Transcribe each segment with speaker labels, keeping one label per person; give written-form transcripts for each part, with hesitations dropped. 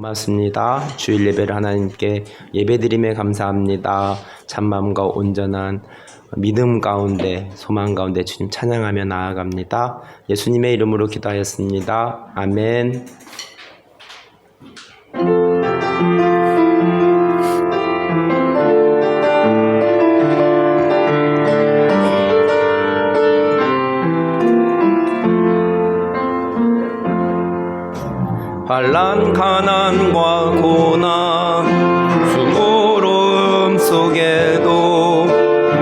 Speaker 1: 고맙습니다. 주일 예배를 하나님께 예배드림에 감사합니다. 참마음과 온전한 믿음 가운데 소망 가운데 주님 찬양하며 나아갑니다. 예수님의 이름으로 기도하였습니다. 아멘. 환난 가난과 고난 수고로움 속에도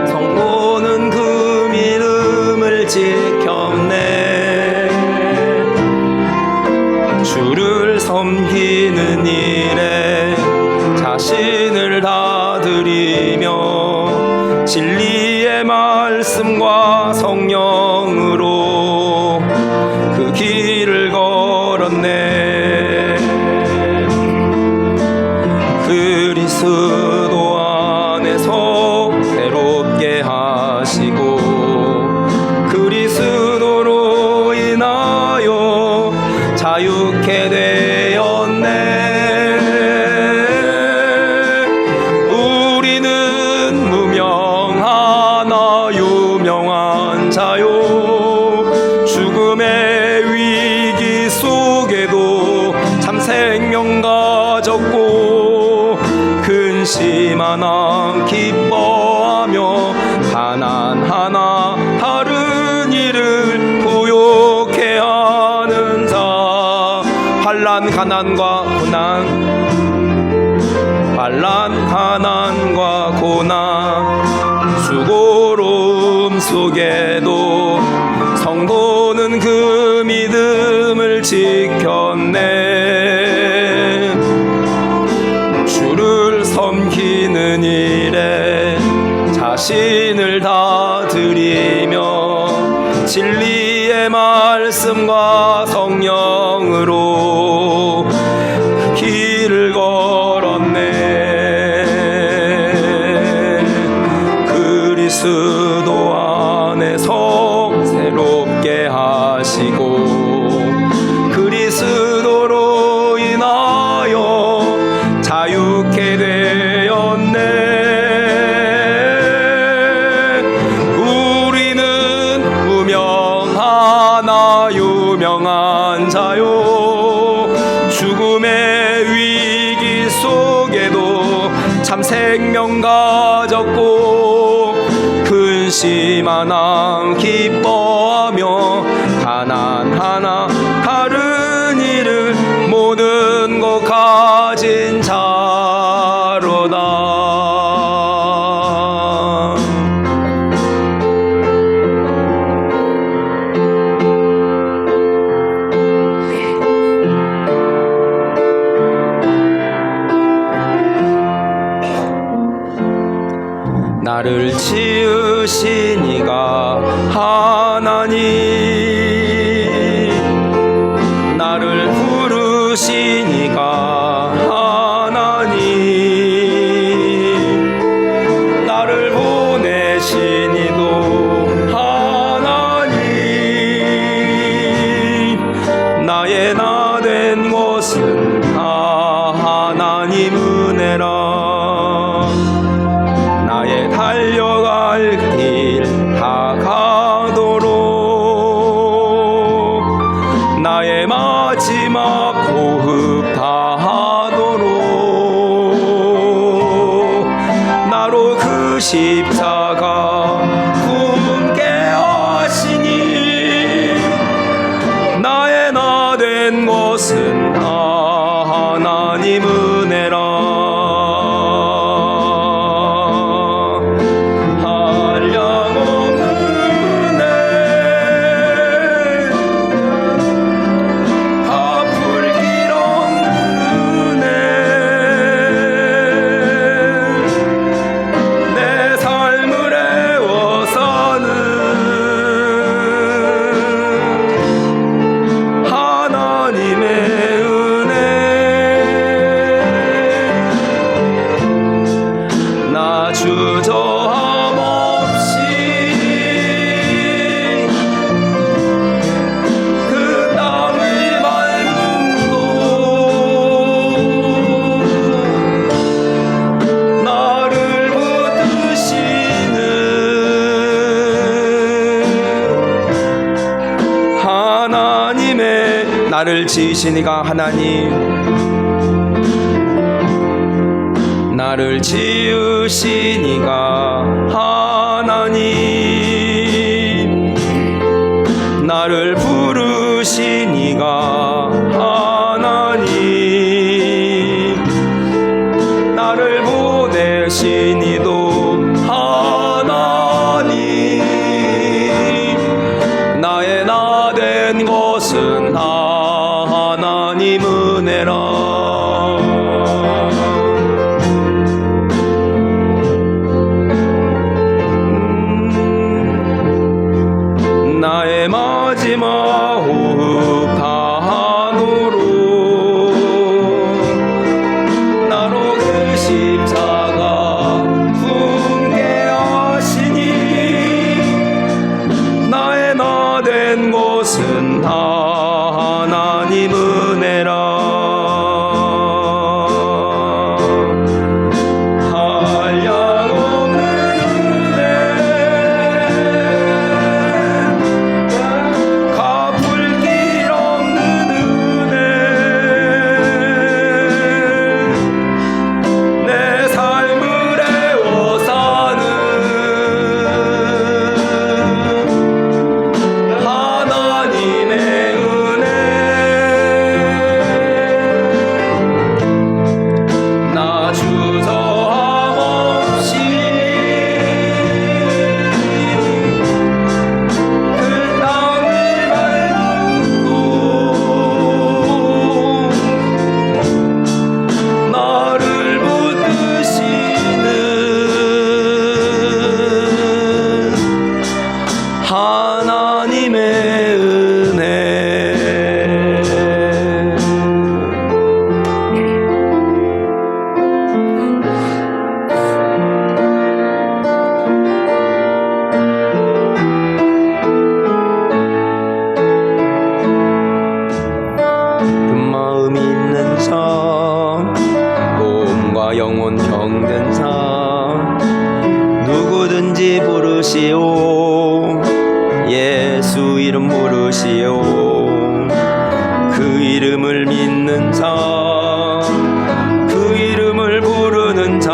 Speaker 1: 성도는 그 믿음을 지켰네. 주를 섬기는 일에 자신을 다 드리며 진리의 말씀과 성령으로 그 길을 걸었네. 그리스도 안에서 새롭게 하시고 그리스도로 인하여 자유케 되었네. 우리는 무명하나 유명한 자요. 죽음의 위기 속에도 참 생명 가졌고 근심하나 기뻐하며 가난하나 다른 일을 부욕해 하는 자. 환난 가난과 고난 수고로움 속에도 성도는 그 믿음을 지켰네. 주를 섬기는 일에 자신을 다 드리며 진리의 말씀과 성령으로 길을 걸었네. 그리스도 안에서 새롭게 하시고 그리스도로 인하여 자유케 되었네. 우리는 무명하나 유명한 자요. 죽음의 위기 속에도 참 생명 가졌고 근심하나 기뻐하며 가난하나 다른 일을 모든 것 가진 자로다. 나를 지으신 이가 하나님, 나를 부르신 이가 하나님, 나를 보내신 이도 하나님. 나의 나 된 것은 다 하나님 은혜라. 나의 달려갈 길 다 가도록 나의 마지막 호흡 다 하도록 나로 그 십자가 품게 하시니 나의 나 된 것은 다 하나님 은혜라. 하나님의 은혜 나를 지으시니가 하나님, 나를 지으시니가 하나님, 나를 부르시니가 하나님, 나를 보내시니도 하나님, 나의 나 된 것은 하나님 은혜라. 나의 마지막 호흡 단으로 나로 그 십자가 품게 하시니 나의 나 된 것은 하나님 은혜라. 영혼 병든 자 누구든지 부르시오. 예수 이름 부르시오. 그 이름을 믿는 자, 그 이름을 부르는 자,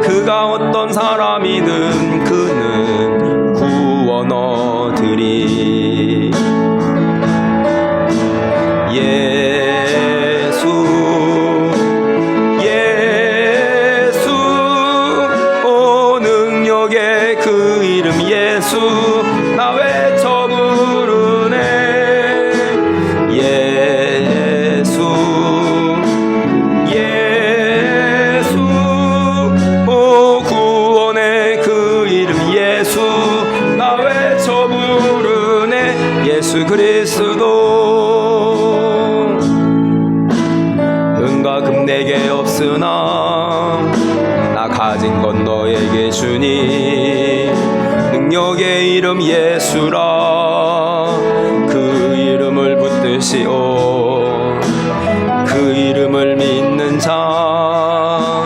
Speaker 1: 그가 어떤 사람이든 그는 구원 얻으리. 그 이름 예수 나 외쳐 부르네. 예수 예수 오 구원의 그 이름 예수 나 외쳐 부르네. 예수 그리스도 은과 금 내게 없으나 나 가진 건 너에게 주니. 능력의 이름 예수라. 그 이름을 붙드시오. 그 이름을 믿는 자,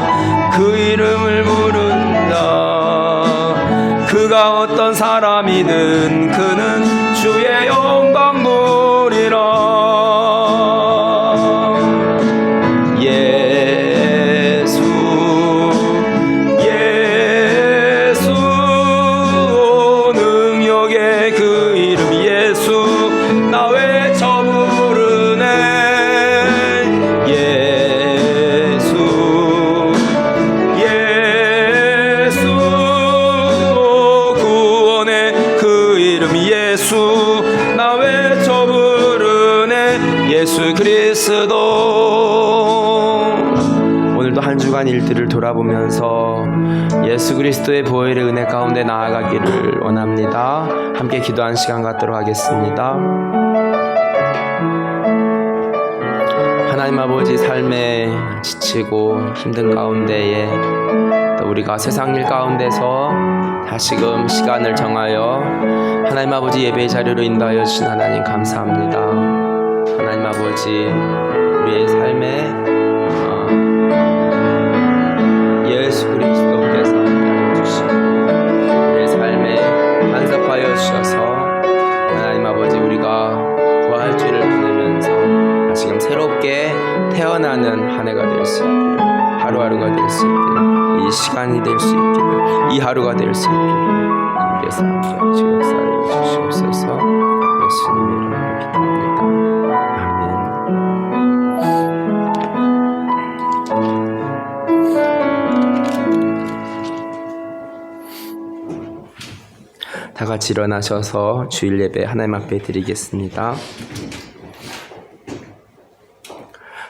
Speaker 1: 그 이름을 부른다. 그가 어떤 사람이든 그는 주의 영광 보리라. 그 이름 예수 나 외쳐 부르네. 예수 예수 구원의 그 이름 예수 나 외쳐 부르네. 예수 그리스도. 오늘도 한 주간 일들을 돌아보면서 예수 그리스도의 보혈의 은혜 가운데 나아가기를 원합니다. 함께 기도하는 시간 갖도록 하겠습니다. 하나님 아버지, 삶에 지치고 힘든 가운데에 또 우리가 세상 일 가운데서 다시금 시간을 정하여 하나님 아버지 예배의 자리로 인도하여 주신 하나님 감사합니다. 하나님 아버지, 우리의 삶에 예수 그리스도께서 주시고 우리의 삶에 간섭하여 주셔서 하나님 아버지 우리가 부활주의를 태어나는 한 해가 될 수 있기를, 하루하루가 될 수 있기를, 이 시간이 될 수 있기를, 이 하루가 될 수 있기를 주께서 함께 역사하여 주시옵소서. 예수님의 이름으로 기도합니다. 아멘. 다 같이 일어나셔서 주일 예배 하나님 앞에 드리겠습니다.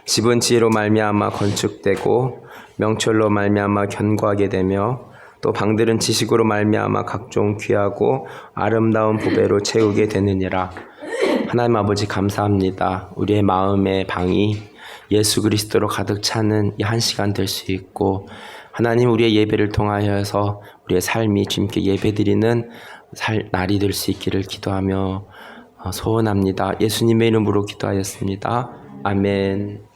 Speaker 1: 집은 지혜로 말미암아 건축되고 명철로 말미암아 견고하게 되며 또 방들은 지식으로 말미암아 각종 귀하고 아름다운 보배로 채우게 되느니라. 하나님 아버지 감사합니다. 우리의 마음의 방이 예수 그리스도로 가득 차는 이 한 시간 될 수 있고, 하나님 우리의 예배를 통하여서 우리의 삶이 주님께 예배드리는 날이 될 수 있기를 기도하며 소원합니다. 예수님의 이름으로 기도하였습니다. 아멘.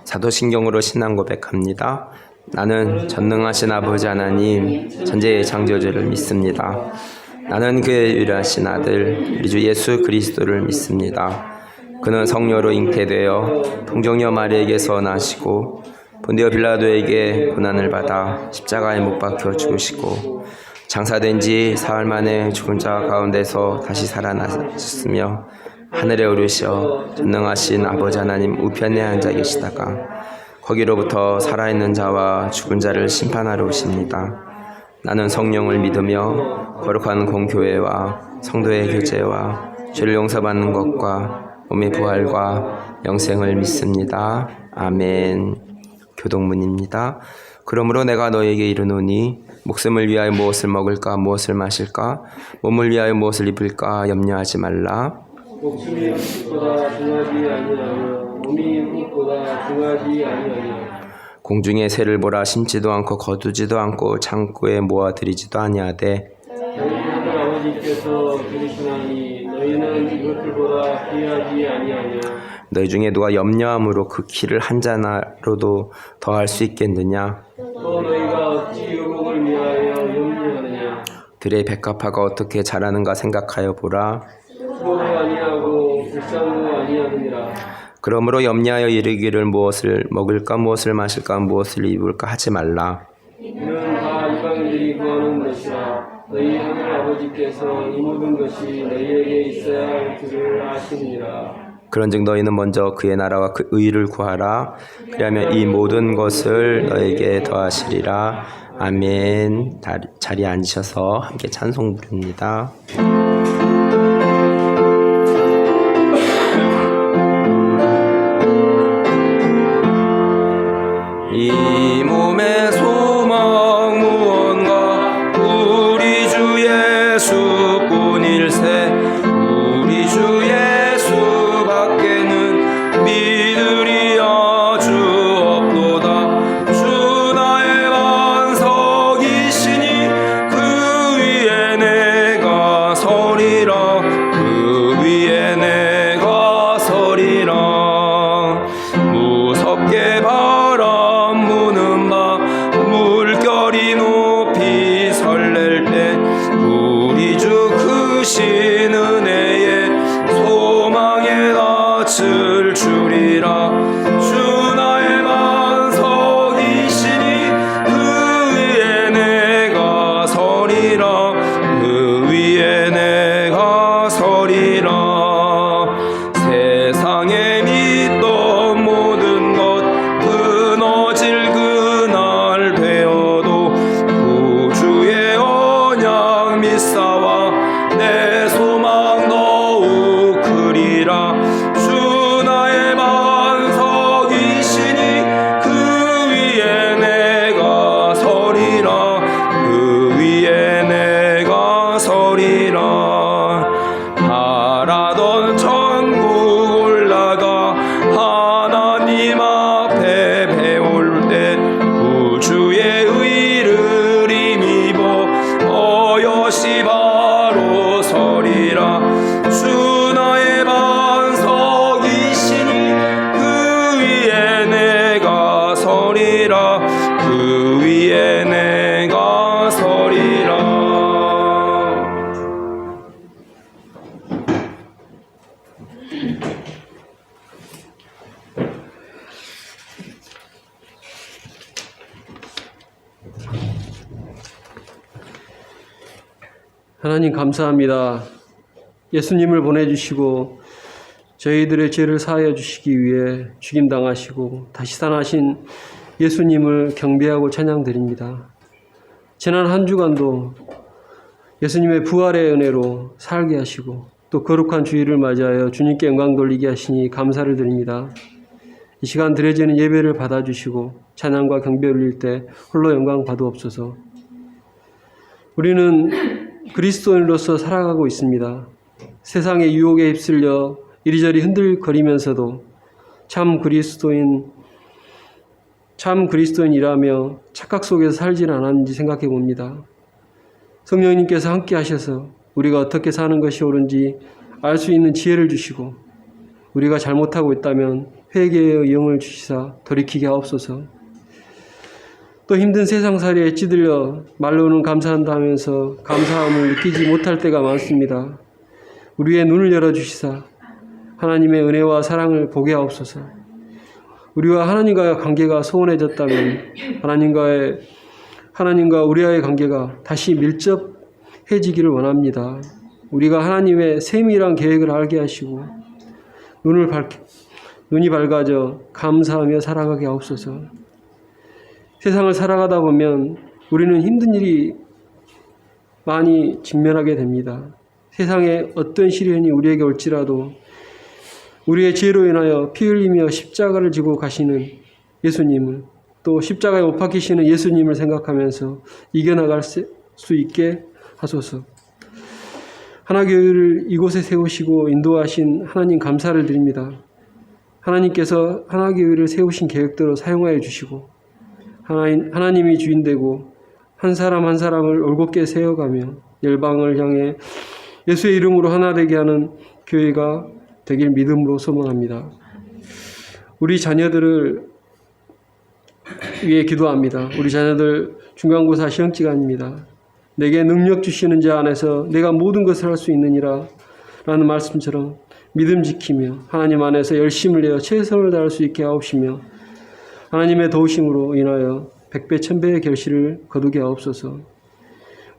Speaker 1: 사도신경으로 신앙 고백합니다. 나는 전능하신 아버지 하나님 전제의 창조주를 믿습니다. 나는 그의 유일하신 아들 우리 주 예수 그리스도를 믿습니다. 그는 성령으로 잉태되어 동정녀 마리에게서 나시고 본디오 빌라도에게 고난을 받아 십자가에 못 박혀 죽으시고 장사된 지 사흘 만에 죽은 자 가운데서 다시 살아나셨으며 하늘에 오르셔 전능하신 아버지 하나님 우편에 앉아 계시다가 거기로부터 살아있는 자와 죽은 자를 심판하러 오십니다. 나는 성령을 믿으며 거룩한 공교회와 성도의 교제와 죄를 용서받는 것과 몸의 부활과 영생을 믿습니다. 아멘. 교동문입니다. 그러므로 내가 너에게 이르노니 목숨을 위하여 무엇을 먹을까 무엇을 마실까 몸을 위하여 무엇을 입을까 염려하지 말라.
Speaker 2: 목숨이 음식보다 중하지 아니하며 몸이 음식보다 중하지 아니하며
Speaker 1: 공중의 새를 보라. 심지도 않고 거두지도 않고 창고에 모아들이지도 아니하되
Speaker 2: 너희는 아버지께서 기르시나니 너희는 이것들보다 귀하지 아니하며
Speaker 1: 너희 중에 누가 염려함으로 그 키를 한 자나로도 더할 수 있겠느냐.
Speaker 2: 또 너희가 어찌 유목을 위하여 염려하느냐.
Speaker 1: 들의 백합화가 어떻게 자라는가 생각하여 보라.
Speaker 2: 수고도 아니하고 불쌍도 아니하느니라.
Speaker 1: 그러므로 염려하여 이르기를 무엇을 먹을까 무엇을 마실까 무엇을 입을까 하지 말라.
Speaker 2: 이는 다 이방인들이 구하는 것이라. 너희 하늘 아버지께서 이 모든 것이 너희에게 있어야 할 줄을 아시느니라.
Speaker 1: 그런즉 너희는 먼저 그의 나라와 그 의를 구하라. 그리하면 이 모든 것을 너에게 더하시리라. 아멘. 자리에 앉으셔서 함께 찬송 부릅니다. 이 몸의 소망 무언가 우리 주 예수뿐일세. 우리 주 예수밖에는 믿으리 아주 없도다. 주 나의 반석이시니 그 위에 내가 서리라. 그 위에 내가 서리라. 무섭게 바람 부는 밤 물결이 높이 설렐 때 우리 주 크신 은혜에 소망의 낯을 주리라. 주 나의 반석이시니 그 위에 내가 서리라. 그 위에 내가 서리라. 세상에 믿던 모든 것 끊어질 그날 되어도 구주의 언약 믿사와 내 소망 더욱 크리라. 주 나의 반석이시니 그 위에 내가 서리라. 그 위에 내가 서리라. 바라던 천국 올라가 하나
Speaker 2: 하나님 감사합니다. 예수님을 보내주시고 저희들의 죄를 사하여 주시기 위해 죽임당하시고 다시 살아나신 예수님을 경배하고 찬양드립니다. 지난 한 주간도 예수님의 부활의 은혜로 살게 하시고 또 거룩한 주일을 맞이하여 주님께 영광 돌리게 하시니 감사를 드립니다. 이 시간 드려지는 예배를 받아주시고 찬양과 경배 올릴 때 홀로 영광 받으옵소서. 우리는 그리스도인으로서 살아가고 있습니다. 세상의 유혹에 휩쓸려 이리저리 흔들거리면서도 참 그리스도인이라며 착각 속에서 살지는 않았는지 생각해 봅니다. 성령님께서 함께 하셔서 우리가 어떻게 사는 것이 옳은지 알 수 있는 지혜를 주시고 우리가 잘못하고 있다면 회개의 영을 주시사 돌이키게 하옵소서. 또 힘든 세상살이에 찌들려 말로는 감사한다 하면서 감사함을 느끼지 못할 때가 많습니다. 우리의 눈을 열어주시사 하나님의 은혜와 사랑을 보게 하옵소서. 우리와 하나님과의 관계가 소원해졌다면 하나님과 우리와의 관계가 다시 밀접해지기를 원합니다. 우리가 하나님의 세밀한 계획을 알게 하시고 눈이 밝아져 감사하며 살아가게 하옵소서. 세상을 살아가다 보면 우리는 힘든 일이 많이 직면하게 됩니다. 세상에 어떤 시련이 우리에게 올지라도 우리의 죄로 인하여 피 흘리며 십자가를 지고 가시는 예수님을, 또 십자가에 못 박히시는 예수님을 생각하면서 이겨나갈 수 있게 하소서. 하나교회를 이곳에 세우시고 인도하신 하나님 감사를 드립니다. 하나님께서 하나교회를 세우신 계획대로 사용하여 주시고 하나님이 주인되고 한 사람 한 사람을 올곧게 세워가며 열방을 향해 예수의 이름으로 하나 되게 하는 교회가 되길 믿음으로 소망합니다. 우리 자녀들을 위해 기도합니다. 우리 자녀들 중간고사 시험기간입니다. 내게 능력 주시는 자 안에서 내가 모든 것을 할 수 있느니라 라는 말씀처럼 믿음 지키며 하나님 안에서 열심을 내어 최선을 다할 수 있게 하옵시며 하나님의 도우심으로 인하여 100배 1000배의 결실을 거두게 하옵소서.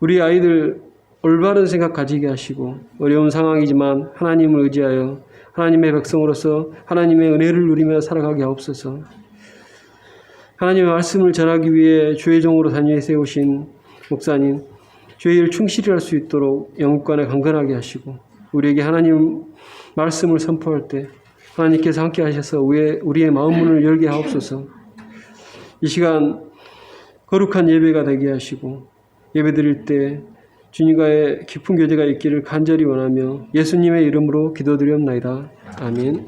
Speaker 2: 우리 아이들 올바른 생각 가지게 하시고 어려운 상황이지만 하나님을 의지하여 하나님의 백성으로서 하나님의 은혜를 누리며 살아가게 하옵소서. 하나님의 말씀을 전하기 위해 주의 종으로 단위에 세우신 목사님, 주의 일 충실히 할 수 있도록 영육간에 강건하게 하시고 우리에게 하나님 말씀을 선포할 때 하나님께서 함께 하셔서 우리의 마음 문을 열게 하옵소서. 이 시간 거룩한 예배가 되게 하시고 예배 드릴 때 주님과의 깊은 교제가 있기를 간절히 원하며 예수님의 이름으로 기도드리옵나이다. 아멘.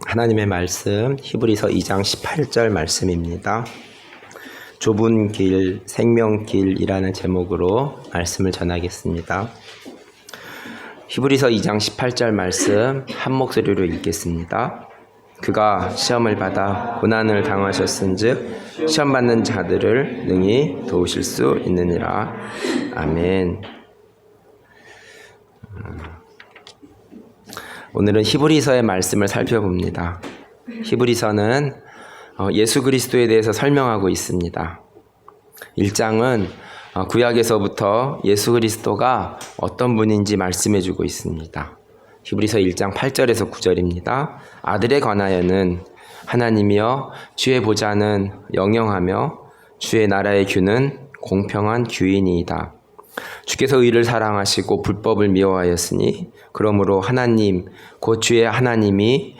Speaker 1: 하나님의 말씀 히브리서 2장 18절 말씀입니다. 좁은 길, 생명길이라는 제목으로 말씀을 전하겠습니다. 히브리서 2장 18절 말씀 한 목소리로 읽겠습니다. 그가 시험을 받아 고난을 당하셨은즉 시험 받는 자들을 능히 도우실 수 있느니라. 아멘. 오늘은 히브리서의 말씀을 살펴봅니다. 히브리서는 예수 그리스도에 대해서 설명하고 있습니다. 1장은 구약에서부터 예수 그리스도가 어떤 분인지 말씀해주고 있습니다. 히브리서 1장 8절에서 9절입니다. 아들에 관하여는 하나님이여 주의 보좌는 영영하며 주의 나라의 규는 공평한 규이니이다. 주께서 의를 사랑하시고 불법을 미워하였으니 그러므로 하나님 곧 주의 하나님이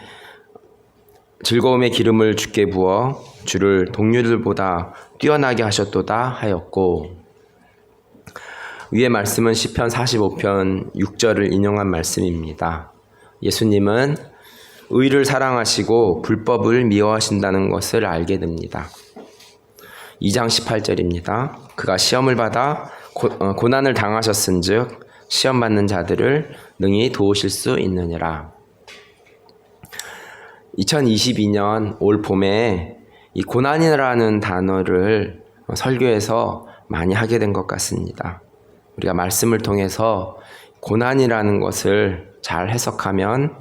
Speaker 1: 즐거움의 기름을 주께 부어 주를 동료들보다 뛰어나게 하셨도다 하였고, 위의 말씀은 시편 45편 6절을 인용한 말씀입니다. 예수님은 의를 사랑하시고 불법을 미워하신다는 것을 알게 됩니다. 2장 18절입니다. 그가 시험을 받아 고난을 당하셨은즉 시험 받는 자들을 능히 도우실 수 있느니라. 2022년 올 봄에 이 고난이라는 단어를 설교에서 많이 하게 된 것 같습니다. 우리가 말씀을 통해서 고난이라는 것을 잘 해석하면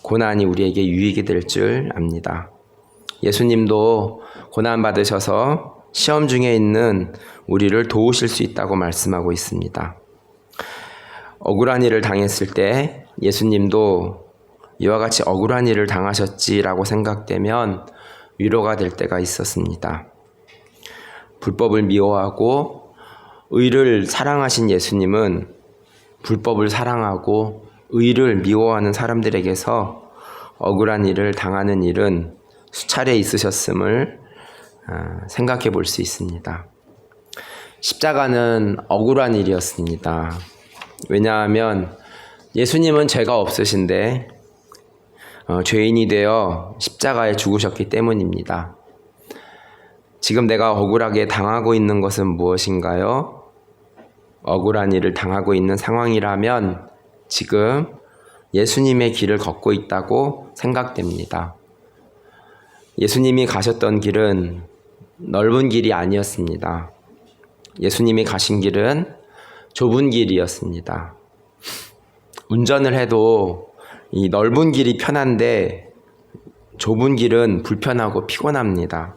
Speaker 1: 고난이 우리에게 유익이 될 줄 압니다. 예수님도 고난 받으셔서 시험 중에 있는 우리를 도우실 수 있다고 말씀하고 있습니다. 억울한 일을 당했을 때 예수님도 이와 같이 억울한 일을 당하셨지라고 생각되면 위로가 될 때가 있었습니다. 불법을 미워하고 의를 사랑하신 예수님은 불법을 사랑하고 의를 미워하는 사람들에게서 억울한 일을 당하는 일은 수차례 있으셨음을 생각해 볼 수 있습니다. 십자가는 억울한 일이었습니다. 왜냐하면 예수님은 죄가 없으신데 죄인이 되어 십자가에 죽으셨기 때문입니다. 지금 내가 억울하게 당하고 있는 것은 무엇인가요? 억울한 일을 당하고 있는 상황이라면 지금 예수님의 길을 걷고 있다고 생각됩니다. 예수님이 가셨던 길은 넓은 길이 아니었습니다. 예수님이 가신 길은 좁은 길이었습니다. 운전을 해도 이 넓은 길이 편한데 좁은 길은 불편하고 피곤합니다.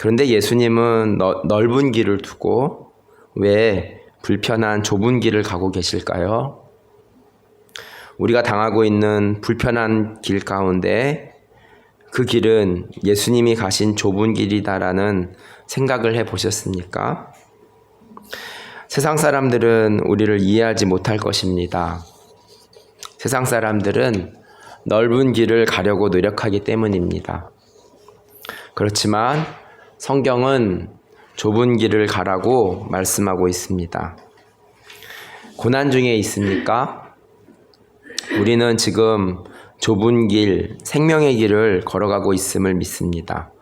Speaker 1: 그런데 예수님은 넓은 길을 두고 왜 불편한 좁은 길을 가고 계실까요? 우리가 당하고 있는 불편한 길 가운데 그 길은 예수님이 가신 좁은 길이다라는 생각을 해보셨습니까? 세상 사람들은 우리를 이해하지 못할 것입니다. 세상 사람들은 넓은 길을 가려고 노력하기 때문입니다. 그렇지만 성경은 좁은 길을 가라고 말씀하고 있습니다. 고난 중에 있습니까? 우리는 지금 좁은 길, 생명의 길을 걸어가고 있음을 믿습니다.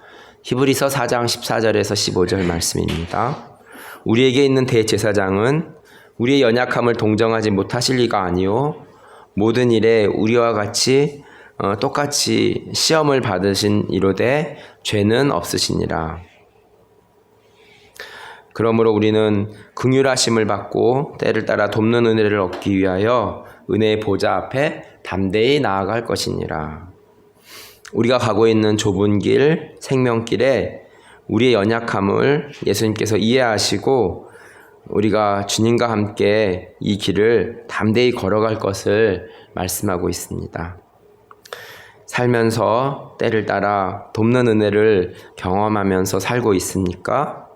Speaker 1: 히브리서 4장 14절에서 15절 말씀입니다. 우리에게 있는 대제사장은 우리의 연약함을 동정하지 못하실 리가 아니요 모든 일에 우리와 같이 똑같이 시험을 받으신 이로되 죄는 없으시니라. 그러므로 우리는 긍휼하심을 받고 때를 따라 돕는 은혜를 얻기 위하여 은혜의 보좌 앞에 담대히 나아갈 것이니라. 우리가 가고 있는 좁은 길, 생명길에 우리의 연약함을 예수님께서 이해하시고 우리가 주님과 함께 이 길을 담대히 걸어갈 것을 말씀하고 있습니다. 살면서 때를 따라 돕는 은혜를 경험하면서 살고 있습니까?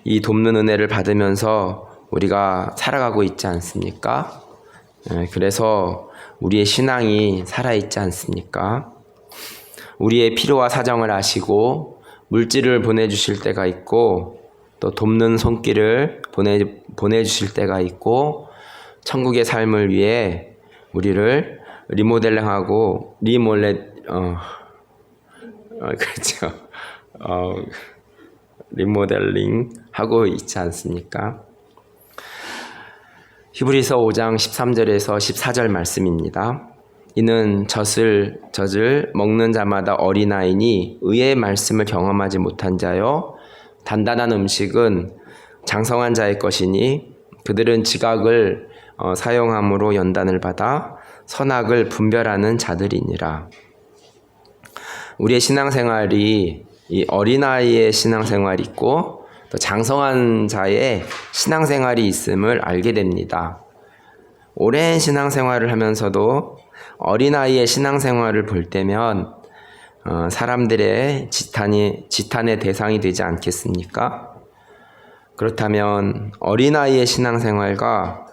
Speaker 1: 이 돕는 은혜를 받으면서 우리가 살아가고 있지 않습니까? 그래서 우리의 신앙이 살아있지 않습니까? 우리의 필요와 사정을 아시고 물질을 보내주실 때가 있고 또 돕는 손길을 보내주실 때가 있고 천국의 삶을 위해 우리를 리모델링하고 그렇죠. 리모델링 하고 있지 않습니까? 히브리서 5장 13절에서 14절 말씀입니다. 이는 젖을 먹는 자마다 어린아이니 의의 말씀을 경험하지 못한 자요 단단한 음식은 장성한 자의 것이니 그들은 지각을 사용함으로 연단을 받아 선악을 분별하는 자들이니라. 우리의 신앙생활이 이 어린아이의 신앙생활이 있고 또 장성한 자의 신앙생활이 있음을 알게 됩니다. 오랜 신앙생활을 하면서도 어린아이의 신앙생활을 볼 때면 사람들의 지탄의 대상이 되지 않겠습니까? 그렇다면 어린아이의 신앙생활과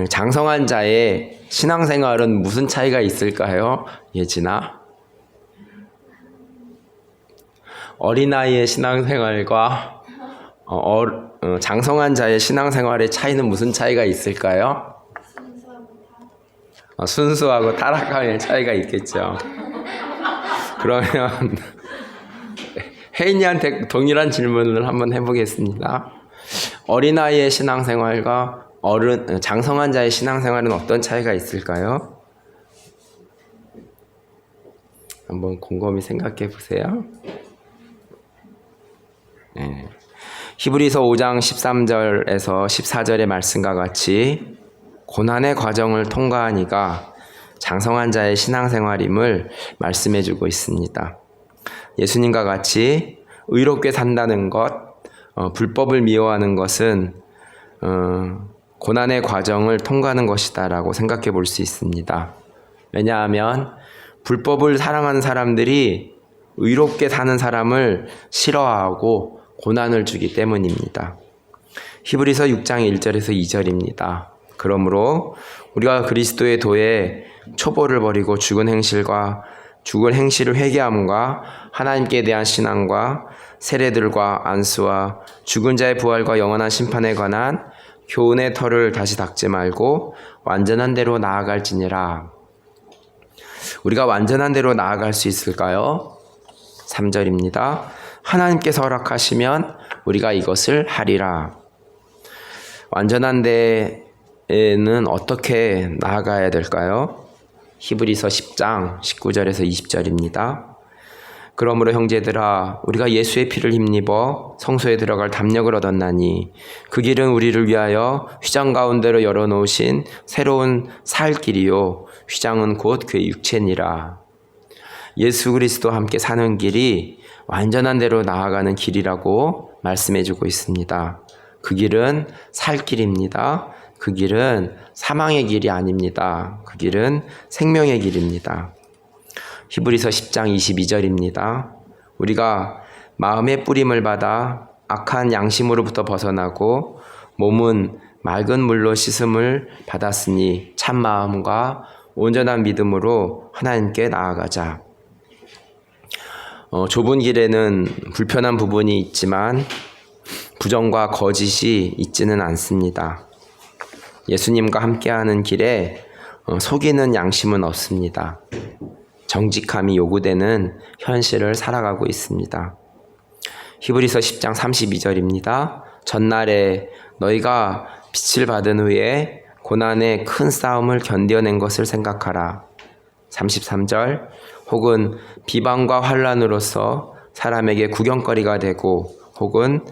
Speaker 1: 장성한 자의 신앙생활은 무슨 차이가 있을까요? 예진아? 어린아이의 신앙생활과 장성한 자의 신앙생활의 차이는 무슨 차이가 있을까요? 순수하고 타락함의 차이가 있겠죠. 그러면 혜인이한테 동일한 질문을 한번 해보겠습니다. 어린아이의 신앙생활과 장성한 자의 신앙생활은 어떤 차이가 있을까요? 한번 곰곰이 생각해 보세요. 네. 히브리서 5장 13절에서 14절의 말씀과 같이 고난의 과정을 통과한 이가 장성한 자의 신앙생활임을 말씀해 주고 있습니다. 예수님과 같이 의롭게 산다는 것, 불법을 미워하는 것은 고난의 과정을 통과하는 것이다라고 생각해 볼 수 있습니다. 왜냐하면 불법을 사랑하는 사람들이 의롭게 사는 사람을 싫어하고 고난을 주기 때문입니다. 히브리서 6장 1절에서 2절입니다. 그러므로 우리가 그리스도의 도에 초보를 버리고 죽은 행실을 회개함과 하나님께 대한 신앙과 세례들과 안수와 죽은 자의 부활과 영원한 심판에 관한 교훈의 털을 다시 닦지 말고 완전한 대로 나아갈지니라. 우리가 완전한 대로 나아갈 수 있을까요? 3절입니다. 하나님께서 허락하시면 우리가 이것을 하리라. 완전한 데에는 어떻게 나아가야 될까요? 히브리서 10장 19절에서 20절입니다. 그러므로 형제들아 우리가 예수의 피를 힘입어 성소에 들어갈 담력을 얻었나니 그 길은 우리를 위하여 휘장 가운데로 열어놓으신 새로운 살 길이요 휘장은 곧 그의 육체니라. 예수 그리스도와 함께 사는 길이 완전한 대로 나아가는 길이라고 말씀해주고 있습니다. 그 길은 살 길입니다. 그 길은 사망의 길이 아닙니다. 그 길은 생명의 길입니다. 히브리서 10장 22절입니다. 우리가 마음의 뿌림을 받아 악한 양심으로부터 벗어나고 몸은 맑은 물로 씻음을 받았으니 참 마음과 온전한 믿음으로 하나님께 나아가자. 좁은 길에는 불편한 부분이 있지만 부정과 거짓이 있지는 않습니다. 예수님과 함께하는 길에 속이는 양심은 없습니다. 정직함이 요구되는 현실을 살아가고 있습니다. 히브리서 10장 32절입니다. 전날에 너희가 빛을 받은 후에 고난의 큰 싸움을 견뎌낸 것을 생각하라. 33절 혹은 비방과 환난으로서 사람에게 구경거리가 되고 혹은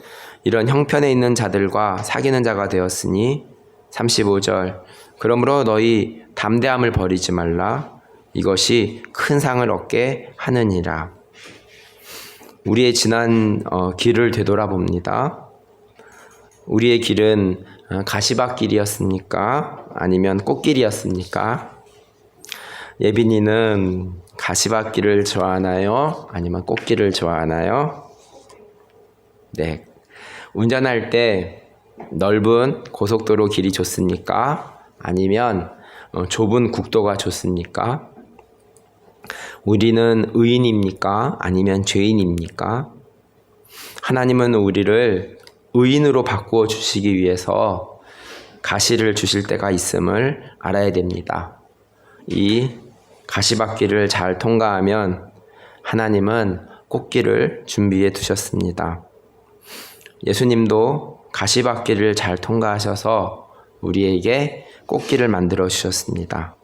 Speaker 1: 이런 형편에 있는 자들과 사귀는 자가 되었으니 35절 그러므로 너희 담대함을 버리지 말라. 이것이 큰 상을 얻게 하느니라. 우리의 지난 길을 되돌아봅니다. 우리의 길은 가시밭길이었습니까? 아니면 꽃길이었습니까? 예빈이는 가시밭길을 좋아하나요? 아니면 꽃길을 좋아하나요? 네. 운전할 때 넓은 고속도로 길이 좋습니까? 아니면 좁은 국도가 좋습니까? 우리는 의인입니까? 아니면 죄인입니까? 하나님은 우리를 의인으로 바꾸어 주시기 위해서 가시를 주실 때가 있음을 알아야 됩니다. 이 가시밭길을 잘 통과하면 하나님은 꽃길을 준비해 두셨습니다. 예수님도 가시밭길을 잘 통과하셔서 우리에게 꽃길을 만들어 주셨습니다.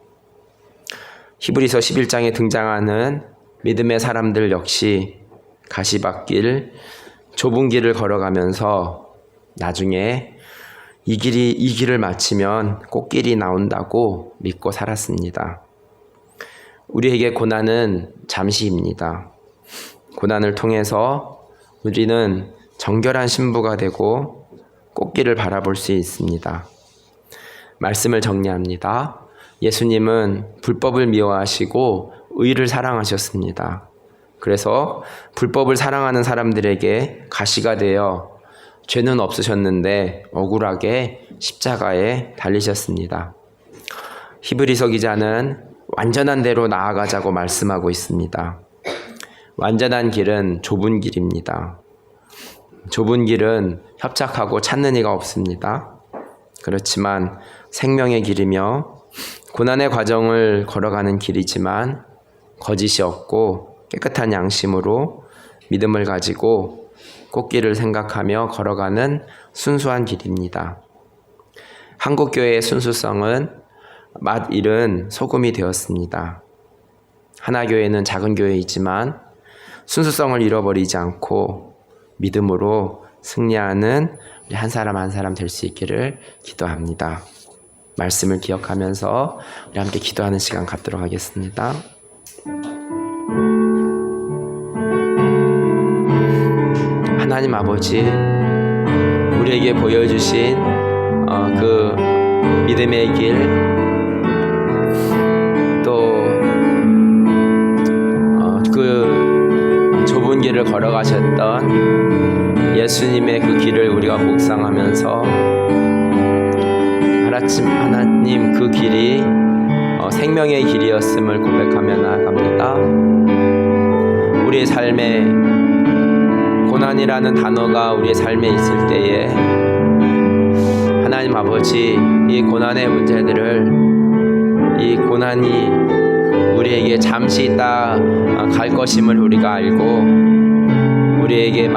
Speaker 1: 히브리서 11장에 등장하는 믿음의 사람들 역시 가시밭길, 좁은 길을 걸어가면서 나중에 이 길을 마치면 꽃길이 나온다고 믿고 살았습니다. 우리에게 고난은 잠시입니다. 고난을 통해서 우리는 정결한 신부가 되고 꽃길을 바라볼 수 있습니다. 말씀을 정리합니다. 예수님은 불법을 미워하시고 의를 사랑하셨습니다. 그래서 불법을 사랑하는 사람들에게 가시가 되어 죄는 없으셨는데 억울하게 십자가에 달리셨습니다. 히브리서 기자는 완전한 대로 나아가자고 말씀하고 있습니다. 완전한 길은 좁은 길입니다. 좁은 길은 협착하고 찾는 이가 없습니다. 그렇지만 생명의 길이며 고난의 과정을 걸어가는 길이지만 거짓이 없고 깨끗한 양심으로 믿음을 가지고 꽃길을 생각하며 걸어가는 순수한 길입니다. 한국교회의 순수성은 맛 잃은 소금이 되었습니다. 하나교회는 작은 교회이지만 순수성을 잃어버리지 않고 믿음으로 승리하는 우리 한 사람 한 사람 될 수 있기를 기도합니다. 말씀을 기억하면서 우리 함께 기도하는 시간 갖도록 하겠습니다. 하나님 아버지, 우리에게 보여주신 그 믿음의 길, 또 그 좁은 길을 걸어가셨던 예수님의 그 길을 우리가 묵상하면서 하나님 그 길이 생명의 길이었음을 고백하며 나아갑니다. 우리의 삶에 고난이라는 단어가 우리의 삶에 있을 때에 하나님 아버지, 이 고난의 문제들을, 이 고난이 우리에게 잠시 있다 갈 것임을 우리가 알고 우리에게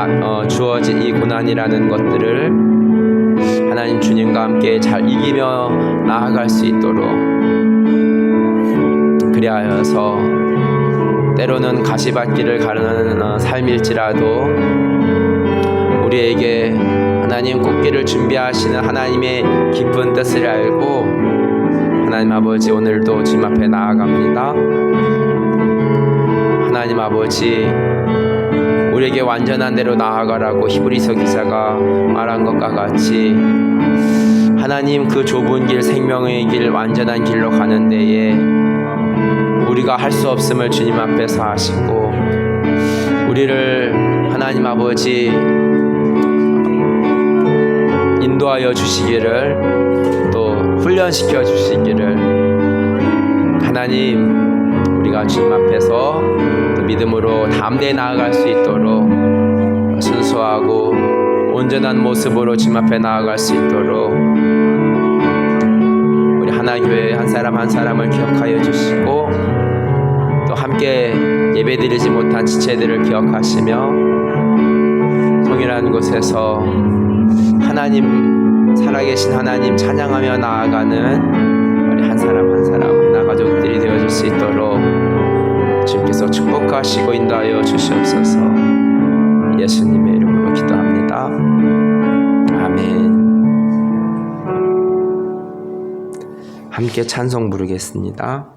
Speaker 1: 주어진 이 고난이라는 것들을 하나님 주님과 함께 잘 이기며 나아갈 수 있도록, 그리하여서 때로는 가시밭길을 가르는 삶일지라도 우리에게 하나님 꽃길을 준비하시는 하나님의 깊은 뜻을 알고 하나님 아버지, 오늘도 주님 앞에 나아갑니다. 하나님 아버지, 우리에게 완전한 대로 나아가라고 히브리서 기자가 말한 것과 같이 하나님 그 좁은 길, 생명의 길, 완전한 길로 가는 데에 우리가 할 수 없음을 주님 앞에서 하시고 우리를 하나님 아버지 인도하여 주시기를, 또 훈련시켜 주시기를, 하나님 우리가 주님 앞에서 또 믿음으로 담대히 나아갈 수 있도록 순수하고 온전한 모습으로 주님 앞에 나아갈 수 있도록 우리 하나교회 한 사람 한 사람을 기억하여 주시고 또 함께 예배드리지 못한 지체들을 기억하시며 동일한 곳에서 하나님, 살아계신 하나님 찬양하며 나아가는 우리 한 사람 한 사람 하나 가족들이 되어줄 수 있도록 주님께서 축복하시고 인도하여 주시옵소서. 예수님의 이름으로 기도합니다. 아멘. 함께 찬송 부르겠습니다.